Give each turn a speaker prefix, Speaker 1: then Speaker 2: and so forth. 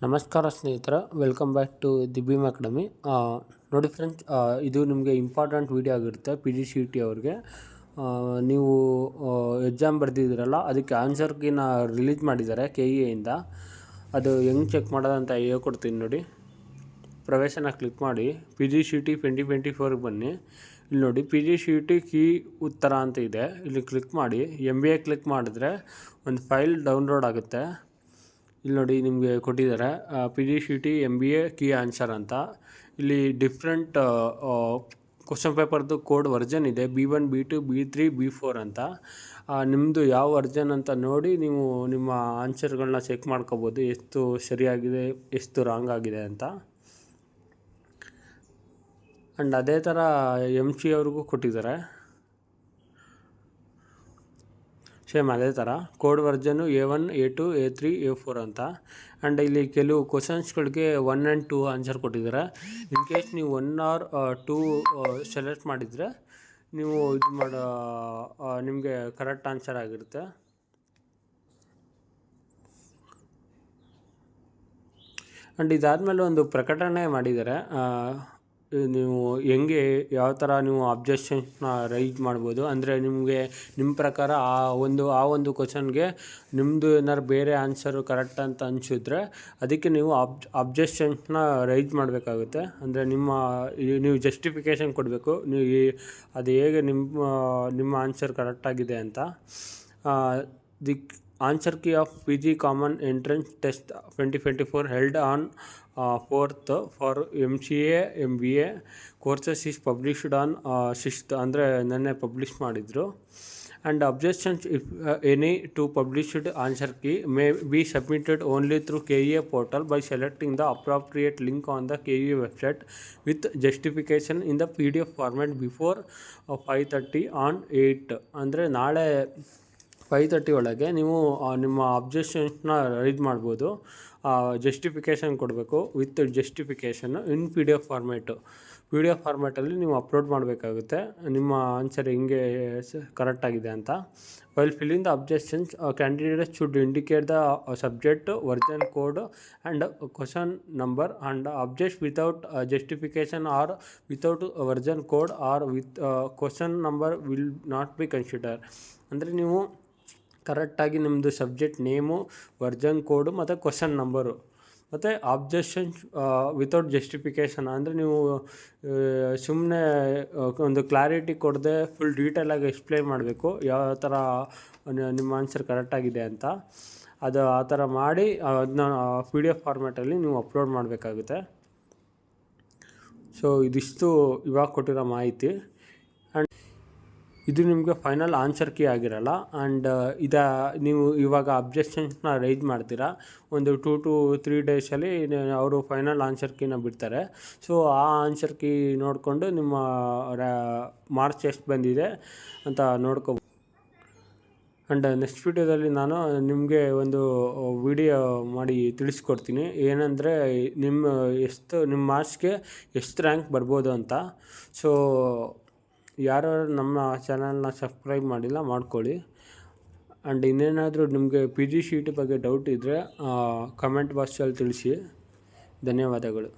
Speaker 1: ನಮಸ್ಕಾರ ಸ್ನೇಹಿತರೆ, welcome back to the Bheem academy. ನೋಡಿ ಫ್ರೆಂಡ್ಸ್, ಇದು ನಿಮಗೆ ಇಂಪಾರ್ಟೆಂಟ್ ವಿಡಿಯೋ ಆಗಿರುತ್ತೆ. PGCET ಅವ್ರಿಗೆ ನೀವು ಎಕ್ಸಾಮ್ ಬರೆದಿದ್ದೀರಲ್ಲ, ಅದಕ್ಕೆ ಆನ್ಸರ್ ಕೀನ ರಿಲೀಸ್ ಮಾಡಿದ್ದಾರೆ KEAಯಿಂದ. ಅದು ಹೆಂಗೆ ಚೆಕ್ ಮಾಡೋದಂತ ಹೇಳ್ಕೊಡ್ತೀನಿ ನೋಡಿ. ಪ್ರವೇಶನ ಕ್ಲಿಕ್ ಮಾಡಿ PGCET 2024 ಬನ್ನಿ. ಇಲ್ಲಿ ನೋಡಿ PGCET ಕೀ ಉತ್ತರ ಅಂತ ಇದೆ, ಇಲ್ಲಿ ಕ್ಲಿಕ್ ಮಾಡಿ MBA ಕ್ಲಿಕ್ ಮಾಡಿದ್ರೆ ಒಂದು ಫೈಲ್ ಡೌನ್ಲೋಡ್ ಆಗುತ್ತೆ. ಇಲ್ಲಿ ನೋಡಿ ನಿಮಗೆ ಕೊಟ್ಟಿದ್ದಾರೆ PGCET MBA ಕೀ ಆನ್ಸರ್ ಅಂತ. ಇಲ್ಲಿ ಡಿಫ್ರೆಂಟ್ ಕ್ವಶನ್ ಪೇಪರ್ದು ಕೋಡ್ ವರ್ಜನ್ ಇದೆ, B1 B2 B3 B4 ಅಂತ. ನಿಮ್ಮದು ಯಾವ ವರ್ಜನ್ ಅಂತ ನೋಡಿ ನೀವು ನಿಮ್ಮ ಆನ್ಸರ್ಗಳನ್ನ ಚೆಕ್ ಮಾಡ್ಕೋಬೋದು, ಎಷ್ಟು ಸರಿಯಾಗಿದೆ ಎಷ್ಟು ರಾಂಗ್ ಆಗಿದೆ ಅಂತ. ಆ್ಯಂಡ್ ಅದೇ ಥರ MC ಅವ್ರಿಗೂ ಕೊಟ್ಟಿದ್ದಾರೆ, ಸೇಮ್ ಅದೇ ಥರ code ವರ್ಜನ್ನು A1 A2 A3 A4 ಅಂತ. ಆ್ಯಂಡ್ ಇಲ್ಲಿ ಕೆಲವು ಕ್ವಶನ್ಸ್ಗಳಿಗೆ 1 and 2 ಆನ್ಸರ್ ಕೊಟ್ಟಿದ್ದಾರೆ. ಇನ್ ಕೇಸ್ ನೀವು 1 or 2 ಸೆಲೆಕ್ಟ್ ಮಾಡಿದರೆ ನೀವು ಇದು ನಿಮಗೆ ಕರೆಕ್ಟ್ ಆನ್ಸರ್ ಆಗಿರುತ್ತೆ. ಆ್ಯಂಡ್ ಇದಾದಮೇಲೆ ಒಂದು ಪ್ರಕಟಣೆ ಮಾಡಿದ್ದಾರೆ, ನೀವು ಹೆಂಗೆ ಯಾವ ಥರ ನೀವು ಅಬ್ಜೆಕ್ಷನ್ಸ್ನ ರೈಸ್ ಮಾಡ್ಬೋದು. ಅಂದರೆ ನಿಮಗೆ ನಿಮ್ಮ ಪ್ರಕಾರ ಆ ಒಂದು ಕ್ವಶನ್ಗೆ ನಿಮ್ಮದು ಏನಾರು ಬೇರೆ ಆನ್ಸರು ಕರೆಕ್ಟ್ ಅಂತ ಅನಿಸಿದ್ರೆ ಅದಕ್ಕೆ ನೀವು ಅಬ್ಜೆಕ್ಷನ್ಸ್ನ ರೈಸ್ ಮಾಡಬೇಕಾಗುತ್ತೆ. ಅಂದರೆ ನೀವು ಜಸ್ಟಿಫಿಕೇಷನ್ ಕೊಡಬೇಕು, ನೀವು ಅದು ಹೇಗೆ ನಿಮ್ಮ ಆನ್ಸರ್ ಕರೆಕ್ಟಾಗಿದೆ ಅಂತ. The answer key of PG common entrance test 2024 held on 4th for MCA MBA courses is published on 6th, ಅಂದರೆ ನೆನ್ನೆ ಪಬ್ಲಿಷ್ ಮಾಡಿದರು. And objections if any two published answer key may be submitted only through KEA portal by selecting the appropriate link on the KEA website with justification in the PDF format before 5:30 on 8. ಅಂದರೆ ನಾಳೆ 5:30 ಒಳಗೆ ನೀವು ನಿಮ್ಮ ಅಬ್ಜೆಕ್ಷನ್ಸ್ನ rice ಮಾಡ್ಬೋದು. Justification ಕೊಡಬೇಕು, with justification in PDF ಫಾರ್ಮ್ಯಾಟಲ್ಲಿ ನೀವು upload ಮಾಡಬೇಕಾಗುತ್ತೆ ನಿಮ್ಮ ಆನ್ಸರ್ ಹೆಂಗೆ ಕರೆಕ್ಟಾಗಿದೆ ಅಂತ. While filling the objections candidates should indicate the subject, version code and question number. And object without justification or without version code or with question number will not be consider. ಅಂದರೆ ನೀವು ಕರೆಕ್ಟಾಗಿ ನಿಮ್ಮದು subject name, version code ಮತ್ತು question number ಮತ್ತು objections without justification. ಅಂದರೆ ನೀವು ಸುಮ್ಮನೆ ಒಂದು ಕ್ಲಾರಿಟಿ ಕೊಡದೆ ಫುಲ್ ಡೀಟೇಲಾಗಿ ಎಕ್ಸ್ಪ್ಲೈನ್ ಮಾಡಬೇಕು ಯಾವ ಥರ ನಿಮ್ಮ ಆನ್ಸರ್ ಕರೆಕ್ಟಾಗಿದೆ ಅಂತ. ಅದು ಆ ಥರ ಮಾಡಿ ಅದನ್ನ PDF ಫಾರ್ಮ್ಯಾಟಲ್ಲಿ ನೀವು ಅಪ್ಲೋಡ್ ಮಾಡಬೇಕಾಗುತ್ತೆ. ಸೊ ಇದಿಷ್ಟು ಇವಾಗ ಕೊಟ್ಟಿರೋ ಮಾಹಿತಿ. ಆ್ಯಂಡ್ ಇದು ನಿಮಗೆ ಫೈನಲ್ ಆನ್ಸರ್ ಕೀ ಆಗಿರಲ್ಲ. ಆ್ಯಂಡ್ ನೀವು ಇವಾಗ ಅಬ್ಜೆಕ್ಷನ್ಸ್ನ ರೈಸ್ ಮಾಡ್ತೀರಾ, ಒಂದು 2 to 3 ಡೇಸಲ್ಲಿ ಅವರು ಫೈನಲ್ ಆನ್ಸರ್ ಕೀನ ಬಿಡ್ತಾರೆ. ಸೊ ಆ ಆನ್ಸರ್ ಕೀ ನೋಡಿಕೊಂಡು ನಿಮ್ಮ ಮಾರ್ಕ್ಸ್ ಎಷ್ಟು ಬಂದಿದೆ ಅಂತ ನೋಡ್ಕೋಬೋದು. ಆ್ಯಂಡ್ ನೆಕ್ಸ್ಟ್ ವೀಡಿಯೋದಲ್ಲಿ ನಾನು ನಿಮಗೆ ಒಂದು ವಿಡಿಯೋ ಮಾಡಿ ತಿಳಿಸ್ಕೊಡ್ತೀನಿ, ಏನಂದರೆ ನಿಮ್ಮ ಮಾರ್ಕ್ಸ್ಗೆ ಎಷ್ಟು ರ್ಯಾಂಕ್ ಬರ್ಬೋದು ಅಂತ. ಸೊ ಯಾರು ನಮ್ಮ ಚಾನಲ್ನ ಸಬ್ಸ್ಕ್ರೈಬ್ ಮಾಡಿಲ್ಲ ಮಾಡ್ಕೊಳ್ಳಿ. ಆ್ಯಂಡ್ ಇನ್ನೇನಾದರೂ ನಿಮಗೆ PGCET ಬಗ್ಗೆ ಡೌಟ್ ಇದ್ದರೆ ಕಮೆಂಟ್ ಬಾಕ್ಸಲ್ಲಿ ತಿಳಿಸಿ. ಧನ್ಯವಾದಗಳು.